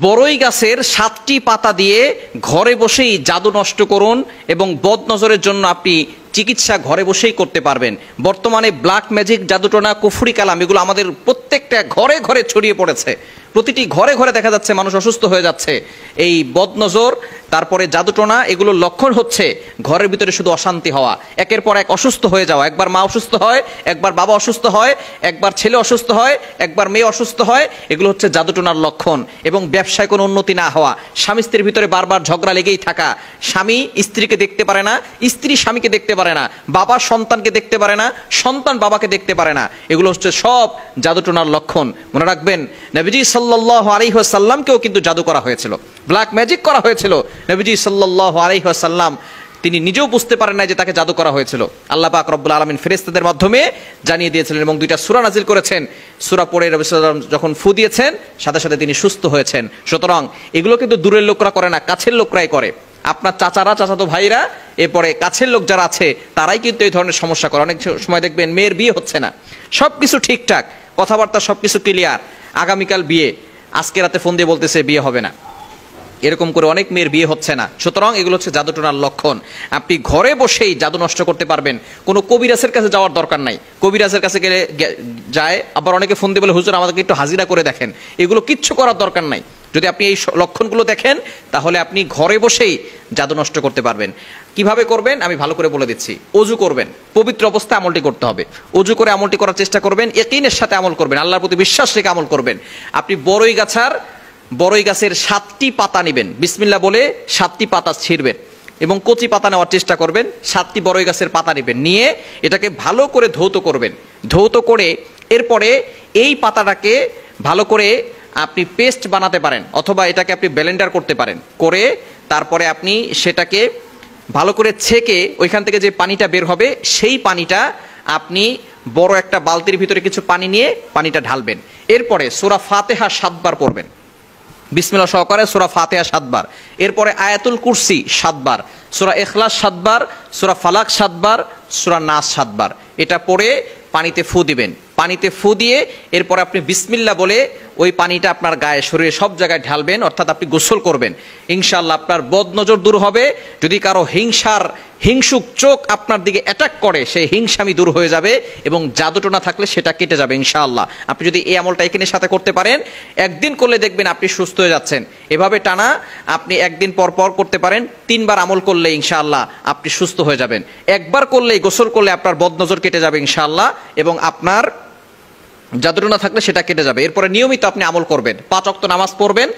বড়ই গাছের 7টি পাতা দিয়ে ঘরে বসেই জাদু নষ্ট করুন এবং বদনজরের জন্য আপনি চিকিৎসা ঘরে বসেই করতে পারবেন। বর্তমানে ব্ল্যাক ম্যাজিক, জাদুটোনা, কুফরি কালাম এগুলো আমাদের প্রত্যেকটা ঘরে ঘরে ছড়িয়ে পড়েছে। প্রতিটি ঘরে ঘরে দেখা যাচ্ছে মানুষ অসুস্থ হয়ে যাচ্ছে। এই বদনজর, তারপরে জাদুটোনা, এগুলোর লক্ষণ হচ্ছে ঘরের ভিতরে শুধু অশান্তি হওয়া, একের পর এক অসুস্থ হয়ে যাওয়া। একবার মা অসুস্থ হয়, একবার বাবা অসুস্থ হয়, একবার ছেলে অসুস্থ হয়, একবার মেয়ে অসুস্থ হয়। এগুলো হচ্ছে জাদুটোনার লক্ষণ। এবং ব্যবসায় কোনো উন্নতি না হওয়া, স্বামী স্ত্রীর ভিতরে বারবার ঝগড়া লেগেই থাকা, স্বামী স্ত্রীকে দেখতে পারে না, স্ত্রী স্বামীকে দেখতে পারে না, বাবা সন্তানকে দেখতে পারে না, সন্তান বাবাকে দেখতে পারে না। এগুলো হচ্ছে সব জাদুটোনার লক্ষণ। মনে রাখবেন, নবীজি সাল্লাল্লাহু আলাইহি ওয়াসাল্লামকেও কিন্তু জাদু করা হয়েছিল, ব্ল্যাক ম্যাজিক করা হয়েছিল। নবীজি সাল্লাল্লাহু আলাইহি ওয়াসাল্লাম তিনি নিজেও বুঝতে পারেন না যে তাকে জাদু করা হয়েছিল। আল্লাহ পাক রব্বুল আলামিন ফেরেশতাদের মাধ্যমে জানিয়ে দিয়েছিলেন এবং 2টা সূরা নাজিল করেছেন। সূরা পড়ে নবী সাল্লাল্লাহু আলাইহি ওয়াসাল্লাম যখন ফু দিয়েছেন, সাথে সাথে তিনি সুস্থ হয়েছেন। সুতরাং এগুলো কিন্তু দূরের লোকরা করে না, কাছের লোকরাই করে। আপনার চাচারা, চাচাতো ভাইরা, এরপরে কাছের লোক যারা আছে তারাই কিন্তু এই ধরনের সমস্যা করে। অনেক সময় দেখবেন মেয়ের বিয়ে হচ্ছে না, সবকিছু ঠিকঠাক, কথাবার্তা সবকিছু ক্লিয়ার, আগামীকাল বিয়ে, আজকে রাতে ফোন দিয়ে বলতেছে বিয়ে হবে না। এরকম করে অনেক মেয়ের বিয়ে হচ্ছে না। সুতরাং এগুলো হচ্ছে জাদুটোনার লক্ষণ। আপনি ঘরে বসেই জাদু নষ্ট করতে পারবেন, কোনো কবিরাজের কাছে যাওয়ার দরকার নাই। কবিরাজের কাছে গেলে যায়, আবার অনেকে ফোন দিয়ে বলে হুজুর আমাদেরকে একটু হাজিরা করে দেখেন। এগুলো কিচ্ছু করার দরকার নাই। যদি আপনি এই লক্ষণগুলো দেখেন তাহলে আপনি ঘরে বসেই জাদু নষ্ট করতে পারবেন। কিভাবে করবেন আমি ভালো করে বলে দিচ্ছি। অজু করবেন, পবিত্র অবস্থায় আমলটি করতে হবে। অজু করে আমলটি করার চেষ্টা করবেন, ইয়াকিনের সাথে আমল করবেন, আল্লাহর প্রতি বিশ্বাস রেখে আমল করবেন। আপনি বড়ই গাছের 7টি পাতা নেবেন, বিসমিল্লাহ বলে 7টি পাতা ছিঁড়বেন এবং কচি পাতা নেওয়ার চেষ্টা করবেন। 7টি বড়ই গাছের পাতা নেবেন, নিয়ে এটাকে ভালো করে ধৌত করবেন। ধৌত করে এরপরে এই পাতাটাকে ভালো করে আপনি পেস্ট বানাতে পারেন, অথবা এটাকে আপনি ব্লেন্ডার করতে পারেন। করে তারপরে আপনি সেটাকে ভালো করে ছেঁকে ওইখান থেকে যে পানিটা বের হবে সেই পানিটা আপনি বড় একটা বালতির ভিতরে কিছু পানি নিয়ে পানিটা ঢালবেন। এরপরে সূরা ফাতিহা 7 বার পড়বেন, বিসমিল্লাহ সহকারে সূরা ফাতিহা 7 বার। এরপরে আয়াতুল কুরসি 7 বার, সূরা ইখলাস 7 বার, সূরা ফালাক 7 বার, সূরা নাস 7 বার। এটা পড়ে পানিতে ফু দিবেন। পানিতে ফু দিয়ে এরপর আপনি বিসমিল্লাহ বলে ওই পানিটা আপনার গায়ে, শরীরে সব জায়গায় ঢালবেন, অর্থাৎ আপনি গোসল করবেন। ইনশাআল্লাহ আপনার বদনজর দূর হবে। যদি কারো হিংসুক চোখ আপনার দিকে অ্যাটাক করে, সেই হিংসামি দূর হয়ে যাবে এবং জাদুটোনা থাকলে সেটা কেটে যাবে ইনশাআল্লাহ। আপনি যদি এই আমলটা এখানের সাথে করতে পারেন, একদিন করলে দেখবেন আপনি সুস্থ হয়ে যাচ্ছেন। এভাবে টানা আপনি একদিন পর পর করতে পারেন। 3 বার আমল করলে ইনশাআল্লাহ আপনি সুস্থ হয়ে যাবেন। একবার করলেই, গোসল করলে আপনার বদনজর কেটে যাবে ইনশাআল্লাহ, এবং আপনার জাদুটোনা থাকলে সেটা কেটে যাবে। এরপরে নিয়মিত আপনি আমল করবেন, 5 ওয়াক্ত নামাজ পড়বেন,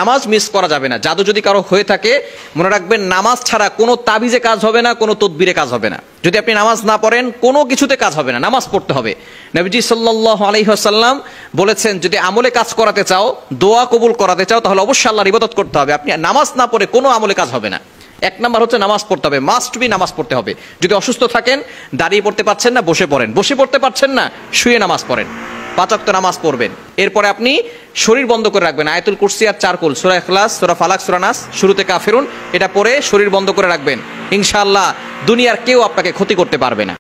নামাজ মিস করা যাবে না। জাদু যদি কারো হয়ে থাকে মনে রাখবেন, নামাজ ছাড়া কোনো তাবিজে কাজ হবে না, কোনো তদবিরে কাজ হবে না। যদি আপনি নামাজ না পড়েন কোনো কিছুতে কাজ হবে না, নামাজ পড়তে হবে। নবীজি সাল্লাল্লাহু আলাইহি ওয়াসাল্লাম বলেছেন, যদি আমলে কাজ করাতে চাও, দোয়া কবুল করাতে চাও, তাহলে অবশ্যই আল্লাহর ইবাদত করতে হবে। আপনি নামাজ না পড়ে কোনো আমলে কাজ হবে না। 1 নাম্বার হচ্ছে নামাজ পড়তে হবে, মাস্ট বি নামাজ পড়তে হবে। যদি অসুস্থ থাকেন, দাঁড়িয়ে পড়তে পারছেন না, বসে পড়েন, বসে পড়তে পারছেন না, শুয়ে নামাজ পড়েন, 5 ওয়াক্ত নামাজ পড়বেন। এরপরে আপনি শরীর বন্ধ করে রাখবেন, আয়াতুল কুরসি আর 4 কুল, সূরা ইখলাস, সূরা ফালাক, সূরা নাস, শুরুতে কাফিরুন, এটা পড়ে শরীর বন্ধ করে রাখবেন। ইনশাআল্লাহ দুনিয়ার কেউ আপনাকে ক্ষতি করতে পারবে না।